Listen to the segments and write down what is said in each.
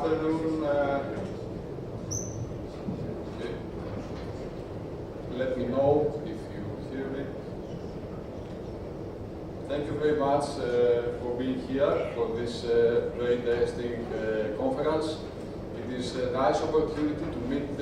afternoon. Let me know if you hear me. Thank you very much for being here for this very interesting conference. It is a nice opportunity to meet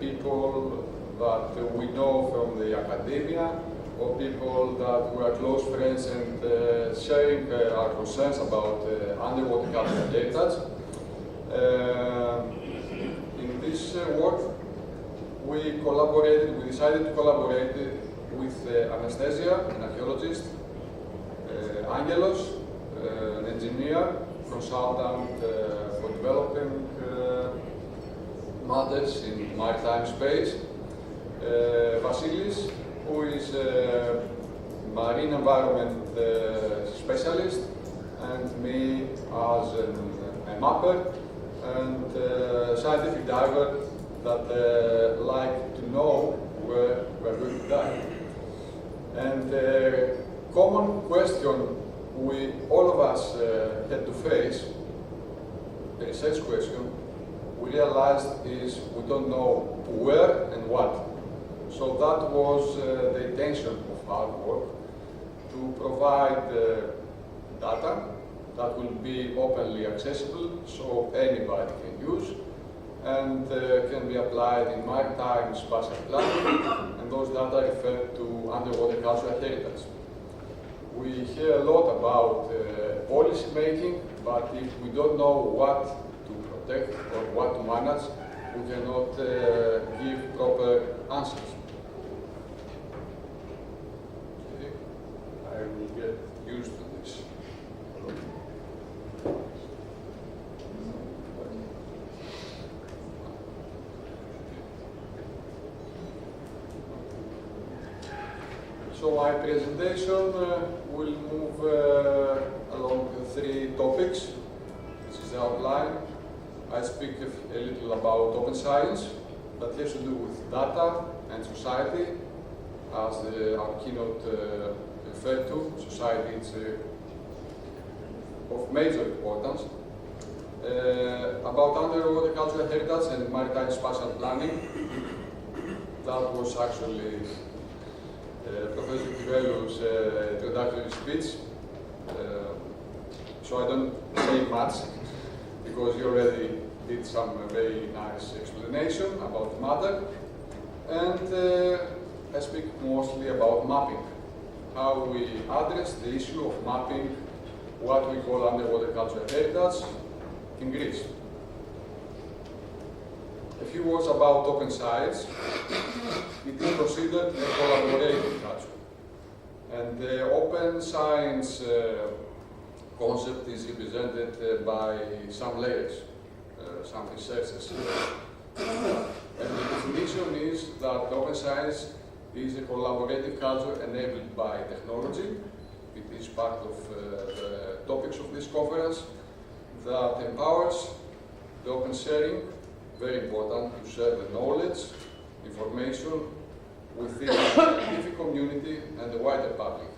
people that we know from the academia, or people that we are close friends and sharing our concerns about underwater cultural heritage. In this work, we decided to collaborate with Anastasia, an archaeologist, Angelos, an engineer, consultant for developing matters in maritime space, Vasilis, who is a marine environment specialist, and me as a mapper and scientific diver that like to know where we're going to dive. And the common question all of us had to face, the research question, we realized is we don't know where and what. So that was the intention of our work, to provide data that will be openly accessible so anybody can use and can be applied in maritime spatial planning, and those data refer to underwater cultural heritage. We hear a lot about policy making, but if we don't know what to protect or what to manage, we cannot give proper answers. I will get used to this. So my presentation will move along three topics. This is the outline. I speak a little about open science that has to do with data and society, as our keynote referred to. Society is of major importance. About underwater cultural heritage and maritime spatial planning. That was actually Professor Kivelou's introductory speech. So I don't say much, because he already did some very nice explanation about the matter. And I speak mostly about mapping, how we address the issue of mapping what we call underwater cultural heritage in Greece. A few words about open science. It is considered a collaborative culture. And the open science concept is represented by some layers, some researchers. And the definition is that open science is a collaborative culture enabled by technology. It is part of the topics of this conference, that empowers the open sharing, very important to share the knowledge, information within the scientific community and the wider public.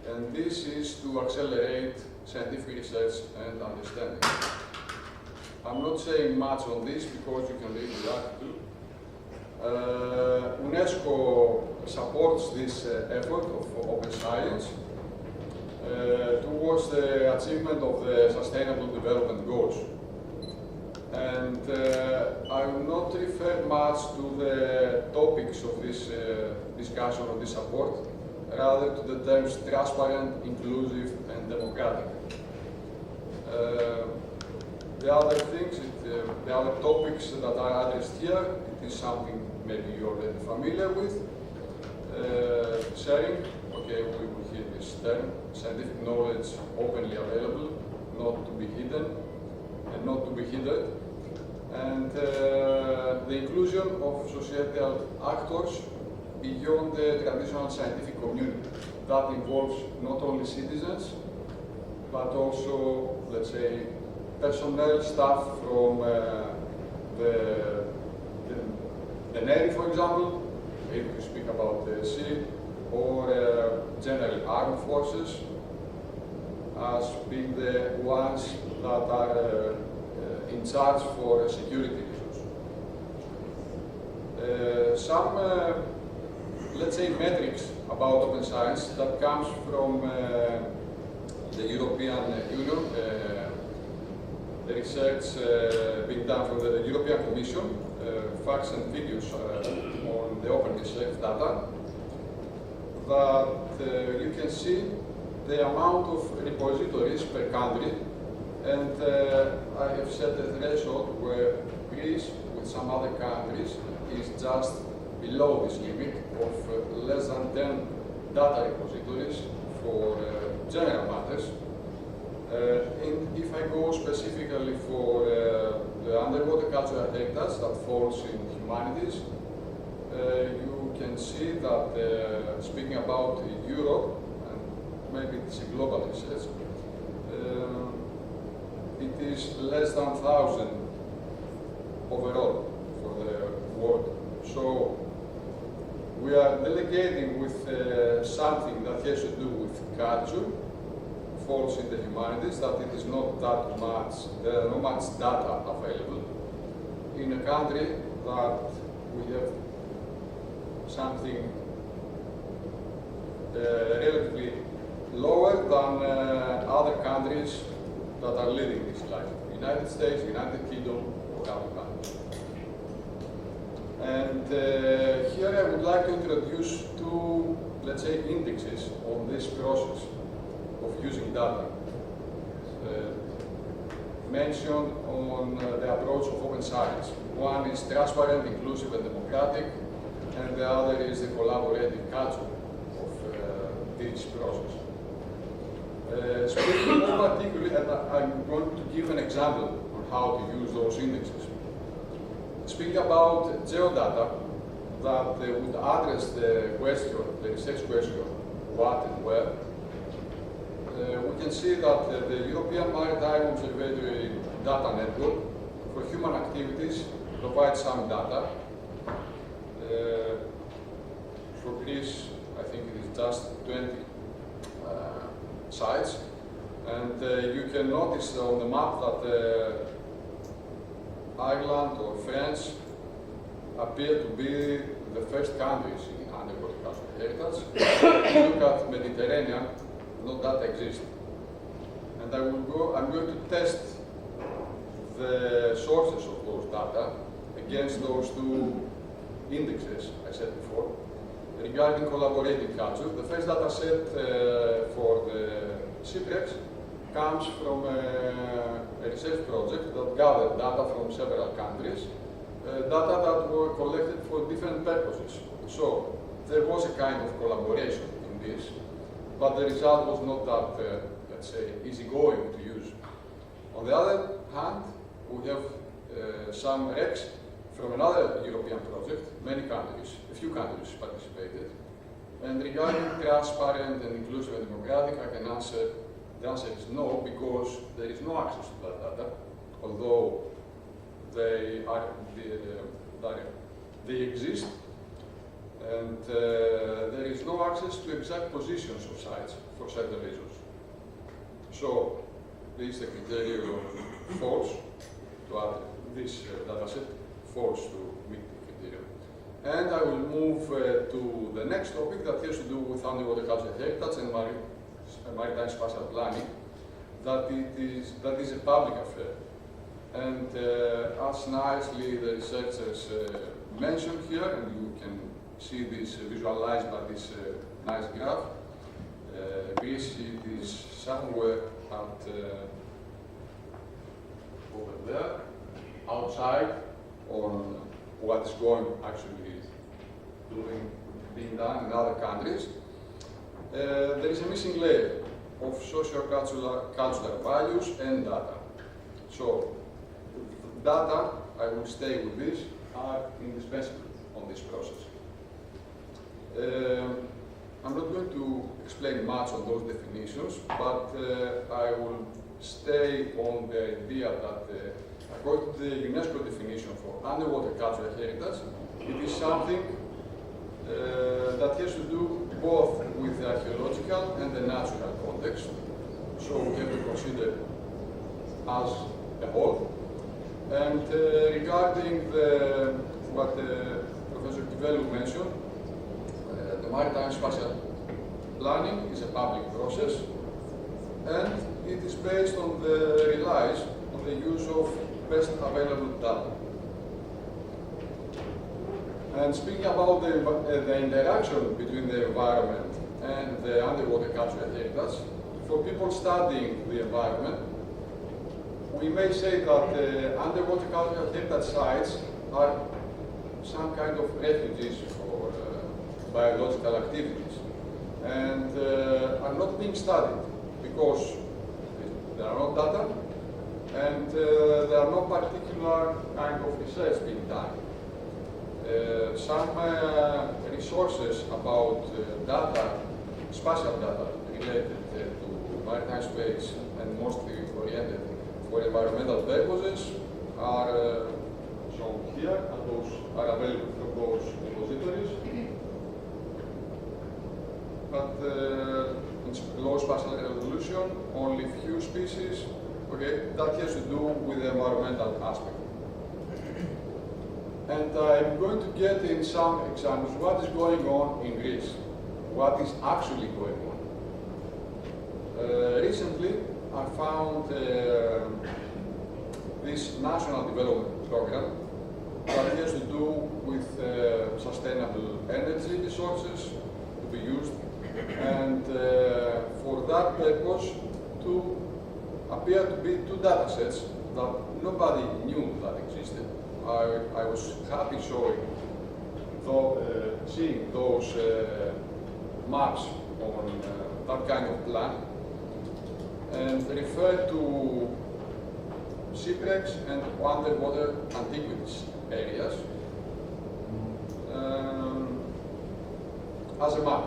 And this is to accelerate scientific research and understanding. I'm not saying much on this because you can read the article. UNESCO supports this effort of open science towards the achievement of the Sustainable Development Goals. And I will not refer much to the topics of this discussion or this support, rather to the terms transparent, inclusive, and democratic. The other things, the other topics that are addressed here, it is something maybe you're already familiar with. Sharing, okay, we will hear this term, scientific knowledge openly available, not to be hidden and not to be hindered. And the inclusion of societal actors beyond the traditional scientific community. That involves not only citizens, but also, let's say, personnel, staff from the Navy, for example, if you speak about the sea, or general armed forces, as being the ones that are in charge for security issues. Some, let's say, metrics about open science that comes from the European Union, the research being done from the European Commission, facts and figures on the open research data, that you can see the amount of repositories per country, and I have set a threshold where Greece, with some other countries, is just below this limit of less than 10 data repositories for general matters. And if I go specifically for the underwater cultural heritage that falls in humanities, you can see that speaking about Europe, and maybe it's a global research, it is less than 1,000 overall for the world. So we are delegating with something that has to do with culture, falls in the humanities, that it is not that much, there are not much data available in a country that we have something relatively lower than other countries that are leading this life. United States, United Kingdom, or other countries. And here I would like to introduce two, let's say, indexes on this process of using data. Mentioned on the approach of open science. One is transparent, inclusive, and democratic, and the other is the collaborative culture of this process. Speaking more particularly, and I'm going to give an example on how to use those indexes. Speaking about geodata that would address the question, the research question, what and where, we can see that the European Maritime Observatory Data Network for human activities provides some data. For Greece, I think it is just 20 sites. And you can notice on the map that Ireland or France appear to be the first countries in underwater cultural heritage. If you look at Mediterranean, no data exists. And I'm going to test the sources of those data against those two indexes I said before. Regarding collaborating culture, the first data set for the shipwrecks comes from a research project that gathered data from several countries, data that were collected for different purposes. So there was a kind of collaboration in this, but the result was not that, let's say, easygoing to use. On the other hand, we have some wrecks from another European project. Many countries, a few countries participated. And regarding transparent and inclusive and democratic, I can answer, the answer is no, because there is no access to that data, although they exist, and there is no access to exact positions of sites for certain reasons. So this is the criterion of false to add this dataset, false to meet the criterion. And I will move to the next topic that has to do with underwater cultural heritage and maritime spatial planning. That is a public affair. And as nicely the researchers mentioned here, and you can see this visualized by this nice graph, Greece is somewhere at over there, outside on what is going actually being done in other countries. There is a missing layer of socio-cultural values and data. So data, I will stay with this, are indispensable on this process. I'm not going to explain much on those definitions, but I will stay on the idea that according to the UNESCO definition for underwater cultural heritage, it is something that has to do both with the archaeological and the natural context. So we have to consider as a whole. And regarding what Professor Kivelou mentioned, the Maritime Spatial Planning is a public process, and it is based on relies on the use of best available data. And speaking about the interaction between the environment and the underwater cultural heritage, for people studying the environment, we may say that underwater cultural heritage sites are some kind of refuges for biological activities, and are not being studied because there are no data and there are no particular kind of research being done. Some resources about data, spatial data related to maritime space and mostly oriented for environmental purposes are shown here, and those are available from those repositories. But in low spatial resolution, only few species. Okay, that has to do with the environmental aspect. And I'm going to get in some examples what is going on in Greece, what is actually going on. Recently, I found this national development program that has to do with sustainable energy resources to be used, and for that purpose to appear to be two data sets that nobody knew that existed. I was happy seeing those maps on that kind of plan, and refer to shipwrecks and underwater antiquities areas as a map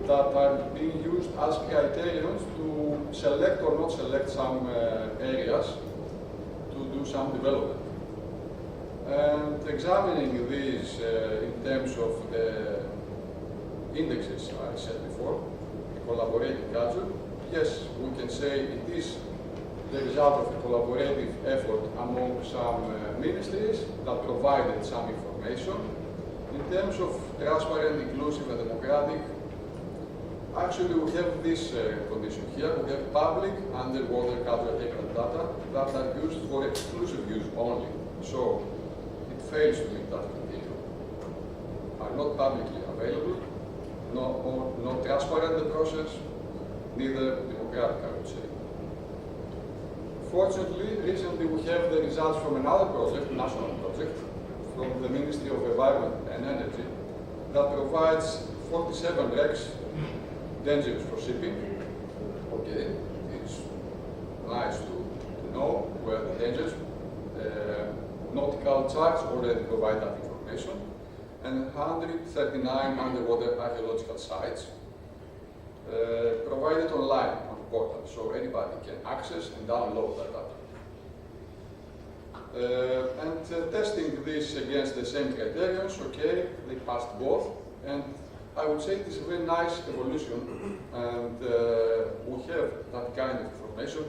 that are being used as criterions to select or not select some areas to do some development. And examining these in terms of the indexes I said before, collaborative culture, yes, we can say it is the result of a collaborative effort among some ministries that provided some information. In terms of transparent, inclusive, and democratic, actually we have this condition here. We have public underwater cultural heritage data that are used for exclusive use only. So it fails to meet that criterion. Are not publicly available, not transparent the process, neither democratic, I would say. Fortunately, recently we have the results from another project, national project, from the Ministry of Environment and Energy, that provides 47 wrecks dangerous for shipping. Okay, it's nice to know where the dangers. Nautical charts already provide that information, and 139 underwater archaeological sites provided online on the portal, so anybody can access and download that data. Testing this against the same criterion, okay, they passed both, and I would say it is a very nice evolution, and we have that kind of information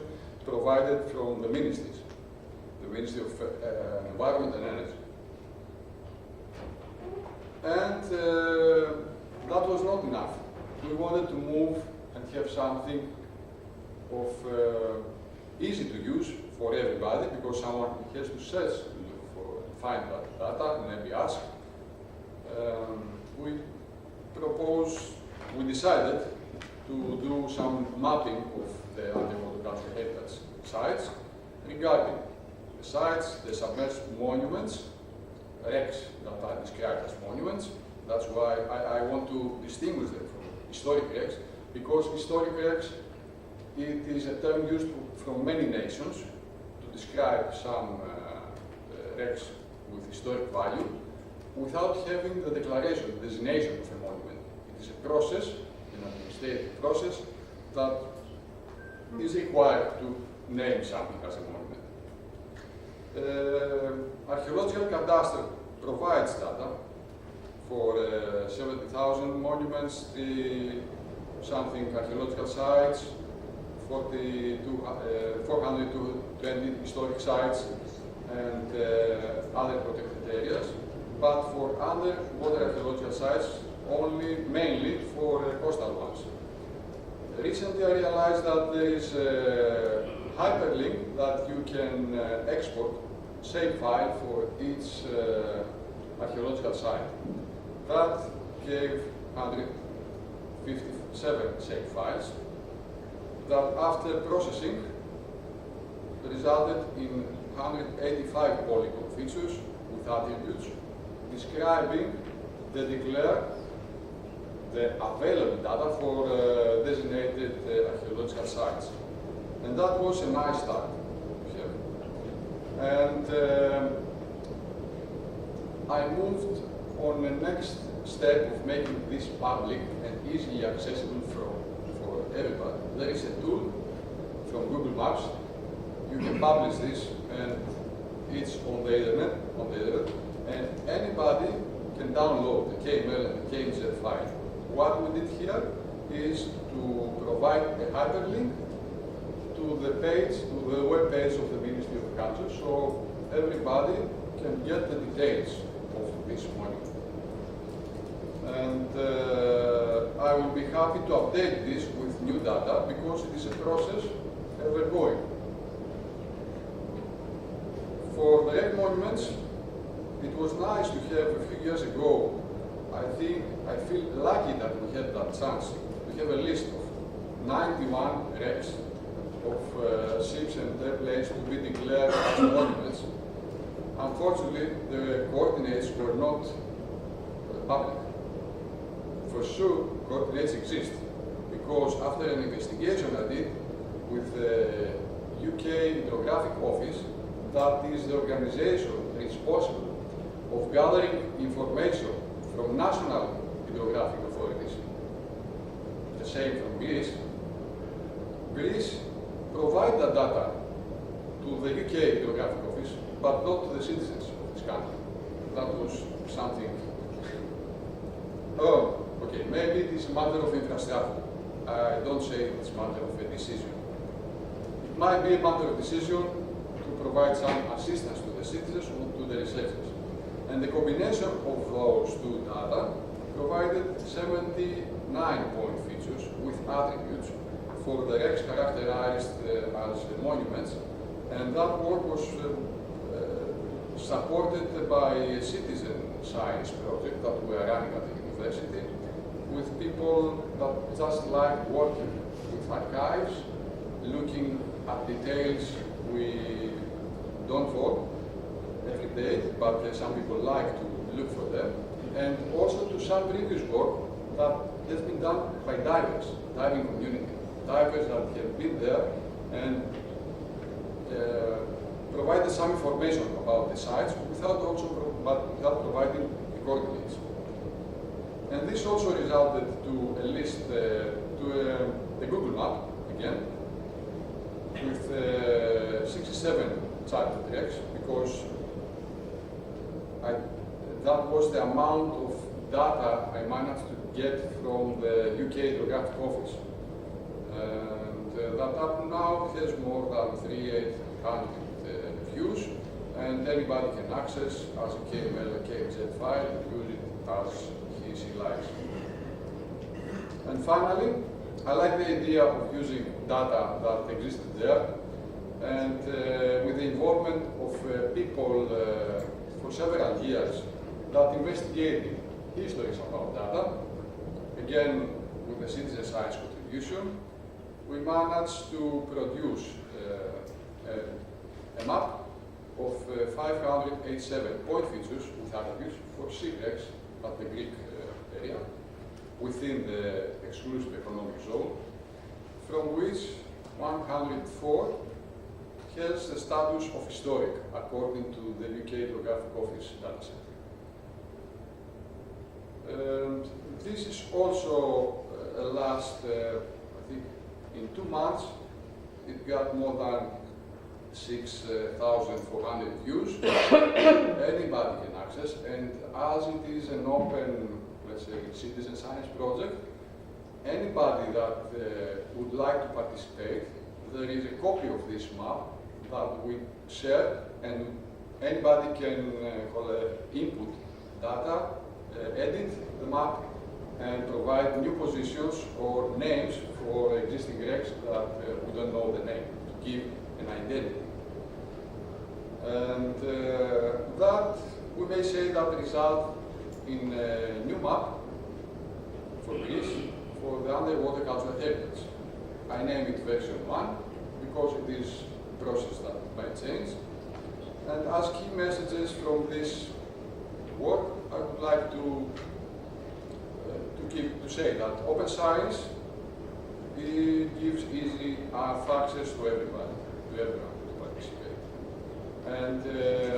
provided from the ministries, the Ministry of Environment and Energy. And that was not enough. We wanted to move and have something of easy to use for everybody, because someone has to search to look for, find that data, and maybe ask. We decided to do some mapping of the underwater cultural heritage sites regarding the sites, the submerged monuments, wrecks that are described as monuments. That's why I want to distinguish them from historic wrecks, because historic wrecks, it is a term used from many nations to describe some wrecks with historic value without having the declaration, the designation of a monument. It is a process, an administrative process, that is required to name something as a monument. Archaeological cadastre provides data for 70,000 monuments, something archaeological sites, 420 historic sites and other protected areas, but for underwater archaeological sites, only mainly for coastal ones. Recently I realized that there is a hyperlink that you can export shapefile for each archaeological site. That gave 157 shapefiles that after processing resulted in 185 polygon features with attributes describing the available data for designated archaeological sites. And that was a nice start here. And I moved on the next step of making this public and easily accessible for everybody. There is a tool from Google Maps. You can publish this and it's on the internet, and anybody can download the KML and the KMZ file. What we did here is to provide a hyperlink to the page, to the web page of the Ministry of Culture, so everybody can get the details of this monument. And I will be happy to update this with new data because it is a process ever going. For the wreck monuments, it was nice to have a few years ago. I feel lucky that we had that chance. We have a list of 91 wrecks of ships and airplanes to be declared as monuments. Unfortunately, the coordinates were not public. For sure, coordinates exist, because after an investigation I did with the UK Hydrographic Office, that is the organization responsible of gathering information from national hydrographic authorities. The same from Greece. Greece provides that data to the UK Hydrographic Office, but not to the citizens of this country. That was something. Oh, okay, maybe it is a matter of infrastructure. I don't say it's a matter of a decision. It might be a matter of decision to provide some assistance to the citizens or to the researchers. And the combination of those two data provided 79 point features with attributes for the wrecks characterized as monuments, and that work was supported by a citizen science project that we are running at the university with people that just like working with archives, looking at details we don't work every day, but some people like to look for them, and also to some previous work that has been done by divers, diving community, divers that have been there and provided some information about the sites without providing the coordinates. And this also resulted to a list, to the Google map again, with 67 charted wrecks, because that was the amount of data I managed to get from the UK Hydrographic Office. And that up now has more than 3,800 views, and anybody can access as a KML and KMZ file and use it as he likes. And finally, I like the idea of using data that existed there, and with the involvement of people for several years that investigated histories about data, again with the citizen science contribution, we managed to produce a map of 587 point features with attributes for shipwrecks at the Greek area within the exclusive economic zone, from which 104 has the status of historic according to the UK Hydrographic Office dataset. And this is also last, I think, in 2 months, it got more than 6,400 views. Anybody can access, and as it is an open, let's say, citizen science project, anybody that would like to participate, there is a copy of this map that we share, and anybody can input data, edit the map, and provide new positions or names for existing wrecks that we don't know the name, to give an identity. And that, we may say that result in a new map for Greece for the underwater cultural heritage. I name it version 1 because it is a process that might change. And as key messages from this work, I would like to say that open science gives easy access to everyone to participate. And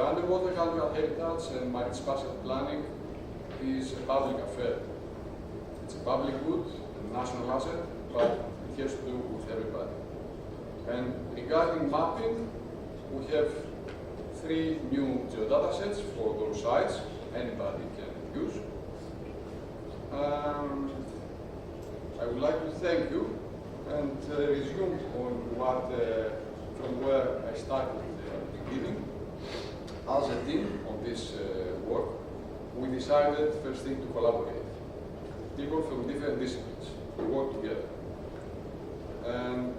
underwater cultural heritage and maritime spatial planning is a public affair. It's a public good, a national asset, but it has to do with everybody. And regarding mapping, we have 3 new geodata sets for those sites anybody can use. I would like to thank you and resume on what, from where I started at the beginning. As a team on this work, we decided first thing to collaborate. People from different disciplines to work together. And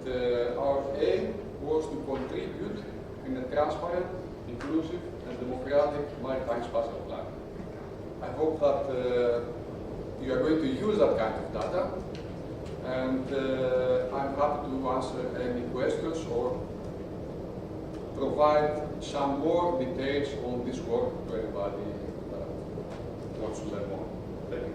our aim was to contribute in a transparent, inclusive, and democratic maritime spatial planning. I hope that you are going to use that kind of data, and I'm happy to answer any questions or provide some more details on this work to anybody that wants to learn more. Thank you.